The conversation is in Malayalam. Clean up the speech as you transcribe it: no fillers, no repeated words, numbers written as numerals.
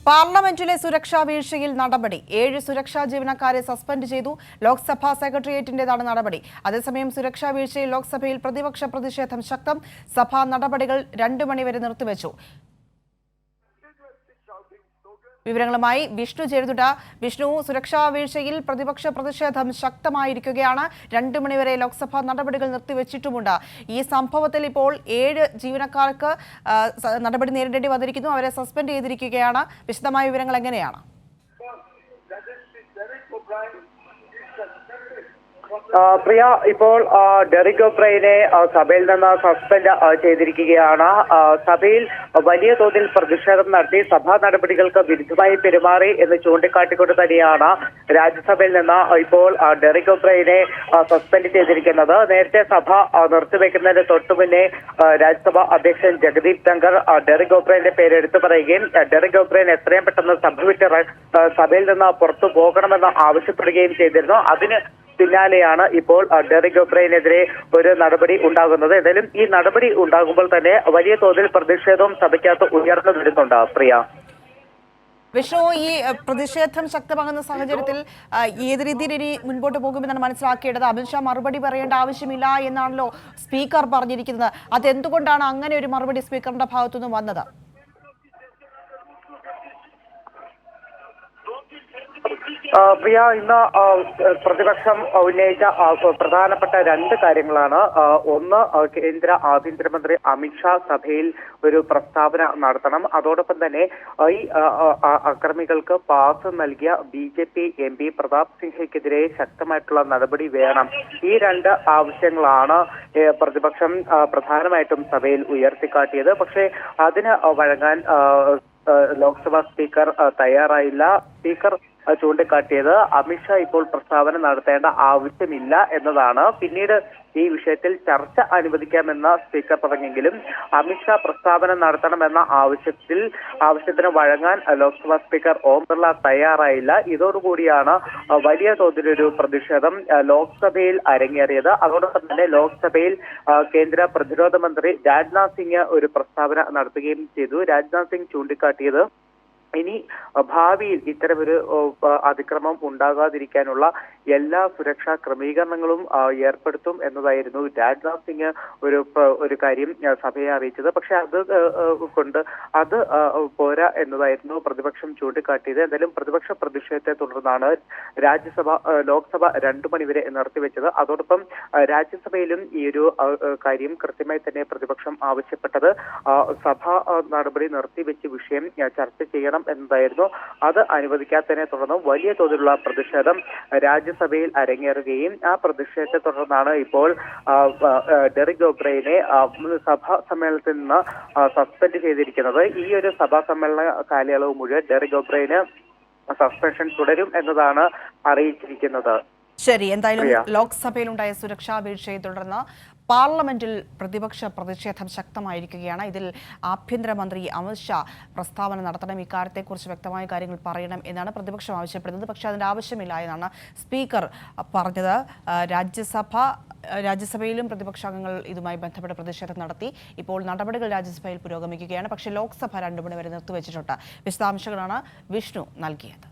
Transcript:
പാർലമെന്റിലെ സുരക്ഷാ വീഴ്ചയിൽ നടപടി 7 സുരക്ഷാ ജീവനക്കാരെ സസ്പെൻഡ് ചെയ്തു. ലോക്സഭാ സെക്രട്ടേറിയറ്റിന്റേതാണ് നടപടി. അതേസമയം സുരക്ഷാ വീഴ്ചയിൽ ലോക്സഭയിൽ പ്രതിപക്ഷ പ്രതിഷേധം ശക്തം. സഭാ നടപടികൾ 2 മണിവരെ നിർത്തിവെച്ചു. വിവരങ്ങളുമായി വിഷ്ണു ചേരുന്നുണ്ട്. വിഷ്ണു, സുരക്ഷാ വീഴ്ചയിൽ പ്രതിപക്ഷ പ്രതിഷേധം ശക്തമായിരിക്കുകയാണ്. 2 മണിവരെ ലോക്സഭാ നടപടികൾ നിർത്തിവെച്ചിട്ടുമുണ്ട്. ഈ സംഭവത്തിൽ ഇപ്പോൾ 7 ജീവനക്കാർക്ക് നടപടി നേരിടേണ്ടി വന്നിരിക്കുന്നു. അവരെ സസ്പെൻഡ് ചെയ്തിരിക്കുകയാണ്. വിശദമായ വിവരങ്ങൾ എങ്ങനെയാണ്? പ്രിയ, ഇപ്പോൾ ഡെറിക് ഒബ്രയനെ സഭയിൽ നിന്ന് സസ്പെൻഡ് ചെയ്തിരിക്കുകയാണ്. സഭയിൽ വലിയ തോതിൽ പ്രതിഷേധം നടത്തി സഭാ നടപടികൾക്ക് വിരുദ്ധമായി പെരുമാറി എന്ന് ചൂണ്ടിക്കാട്ടിക്കൊണ്ട് തന്നെയാണ് രാജ്യസഭയിൽ നിന്ന് ഇപ്പോൾ ഡെറിക് ഒബ്രയനെ സസ്പെൻഡ് ചെയ്തിരിക്കുന്നത്. നേരത്തെ സഭ നിർത്തിവെക്കുന്നതിന് തൊട്ടുമുന്നേ രാജ്യസഭാ അധ്യക്ഷൻ ജഗദീപ് ധങ്കർ ഡെറിക് ഒബ്രയന്റെ പേര് എടുത്തു പറയുകയും ഡെറിക് ഒബ്രയൻ എത്രയും പെട്ടെന്ന് സഭ വിട്ട് സഭയിൽ നിന്ന് പുറത്തു പോകണമെന്ന് ആവശ്യപ്പെടുകയും ചെയ്തിരുന്നു. അതിന് പിന്നാലെയാണ് ഇപ്പോൾ ഡെറിക് ഒബ്രയനെതിരെ ഒരു നടപടി ഉണ്ടാകുന്നത്. ഏതായാലും ഈ നടപടി ഉണ്ടാകുമ്പോൾ തന്നെ വലിയ തോതിൽ പ്രതിഷേധവും സഭയ്ക്കകത്ത് ഉയർന്നു വരുന്നുണ്ട്. പ്രിയ, വിഷ്ണു, ഈ പ്രതിഷേധം ശക്തമാകുന്ന സാഹചര്യത്തിൽ ഏത് രീതിയിൽ ഇനി മുൻപോട്ട് പോകുമെന്നാണ് മനസ്സിലാക്കേണ്ടത്? അമിത്ഷാ മറുപടി പറയേണ്ട ആവശ്യമില്ല എന്നാണല്ലോ സ്പീക്കർ പറഞ്ഞിരിക്കുന്നത്. അതെന്തുകൊണ്ടാണ് അങ്ങനെ ഒരു മറുപടി സ്പീക്കറിന്റെ ഭാഗത്തുനിന്ന് വന്നത്? പ്രിയ, ഇന്ന് പ്രതിപക്ഷം ഉന്നയിച്ച പ്രധാനപ്പെട്ട 2 കാര്യങ്ങളാണ്. ഒന്ന്, കേന്ദ്ര ആഭ്യന്തരമന്ത്രി അമിത്ഷാ സഭയിൽ ഒരു പ്രസ്താവന നടത്തണം. അതോടൊപ്പം തന്നെ ഈ അക്രമികൾക്ക് പാസ് നൽകിയ BJP MP പ്രതാപ് സിംഹയ്ക്കെതിരെ ശക്തമായിട്ടുള്ള നടപടി വേണം. ഈ 2 ആവശ്യങ്ങളാണ് പ്രതിപക്ഷം പ്രധാനമായിട്ടും സഭയിൽ ഉയർത്തിക്കാട്ടിയത്. പക്ഷേ അതിന് വഴങ്ങാൻ ലോക്സഭാ സ്പീക്കർ തയ്യാറായില്ല. സ്പീക്കർ ചൂണ്ടിക്കാട്ടിയത് അമിത്ഷാ ഇപ്പോൾ പ്രസ്താവന നടത്തേണ്ട ആവശ്യമില്ല എന്നതാണ്. പിന്നീട് ഈ വിഷയത്തിൽ ചർച്ച അനുവദിക്കാമെന്ന് സ്പീക്കർ പറഞ്ഞെങ്കിലും അമിത്ഷാ പ്രസ്താവന നടത്തണമെന്ന ആവശ്യത്തിന് വഴങ്ങാൻ ലോക്സഭാ സ്പീക്കർ ഓം ബിർള തയ്യാറായില്ല. ഇതോടുകൂടിയാണ് വലിയ തോതിലൊരു പ്രതിഷേധം ലോക്സഭയിൽ അരങ്ങേറിയത്. അതോടൊപ്പം തന്നെ ലോക്സഭയിൽ കേന്ദ്ര പ്രതിരോധ മന്ത്രി രാജ്നാഥ് സിംഗ് ഒരു പ്രസ്താവന നടത്തുകയും ചെയ്തു. രാജ്നാഥ് സിംഗ് ചൂണ്ടിക്കാട്ടിയത് ഇനി ഭാവിയിൽ ഇത്തരമൊരു അതിക്രമം ഉണ്ടാകാതിരിക്കാനുള്ള എല്ലാ സുരക്ഷാ ക്രമീകരണങ്ങളും ഏർപ്പെടുത്തും എന്നതായിരുന്നു രാജ്നാഥ് സിംഗ് ഒരു കാര്യം സഭയെ അറിയിച്ചത്. പക്ഷെ അത് പോരാ എന്നതായിരുന്നു പ്രതിപക്ഷം ചൂണ്ടിക്കാട്ടിയത്. എന്തായാലും പ്രതിപക്ഷ പ്രതിഷേധത്തെ തുടർന്നാണ് ലോക്സഭ 2 മണിവരെ നിർത്തിവെച്ചത്. അതോടൊപ്പം രാജ്യസഭയിലും ഈ ഒരു കാര്യം കൃത്യമായി തന്നെ പ്രതിപക്ഷം ആവശ്യപ്പെട്ടത് സഭാ നടപടി നിർത്തിവെച്ച് വിഷയം ചർച്ച ചെയ്യണം എന്നതായിരുന്നു. അത് അനുവദിക്കാത്തതിനെ തുടർന്ന് വലിയ തോതിലുള്ള പ്രതിഷേധം രാജ്യസഭയിൽ അരങ്ങേറുകയും ആ പ്രതിഷേധത്തെ തുടർന്നാണ് ഇപ്പോൾ ഡെറിക് ഒബ്രയനെ സഭാ സമ്മേളനത്തിൽ നിന്ന് സസ്പെൻഡ് ചെയ്തിരിക്കുന്നത്. ഈ ഒരു സഭാ സമ്മേളന കാലയളവ് മുഴുവൻ ഡെറിക് ഒബ്രയന് സസ്പെൻഷൻ തുടരും എന്നതാണ് അറിയിച്ചിരിക്കുന്നത്. ശരി, എന്തായാലും ലോക്സഭയിലുണ്ടായ സുരക്ഷാ വീഴ്ചയെ തുടർന്ന് പാർലമെന്റിൽ പ്രതിപക്ഷ പ്രതിഷേധം ശക്തമായിരിക്കുകയാണ്. ഇതിൽ ആഭ്യന്തരമന്ത്രി അമിത്ഷാ പ്രസ്താവന നടത്തണം, ഇക്കാര്യത്തെക്കുറിച്ച് വ്യക്തമായ കാര്യങ്ങൾ പറയണം എന്നാണ് പ്രതിപക്ഷം ആവശ്യപ്പെടുന്നത്. പക്ഷേ അതിൻ്റെ ആവശ്യമില്ല എന്നാണ് സ്പീക്കർ പറഞ്ഞത്. രാജ്യസഭയിലും പ്രതിപക്ഷാംഗങ്ങൾ ഇതുമായി ബന്ധപ്പെട്ട പ്രതിഷേധം നടത്തി. ഇപ്പോൾ നടപടികൾ രാജ്യസഭയിൽ പുരോഗമിക്കുകയാണ്. പക്ഷേ ലോക്സഭ 2 മണി വരെ നിർത്തിവെച്ചിട്ടുണ്ട്. വിശദാംശങ്ങളാണ് വിഷ്ണു നൽകിയത്.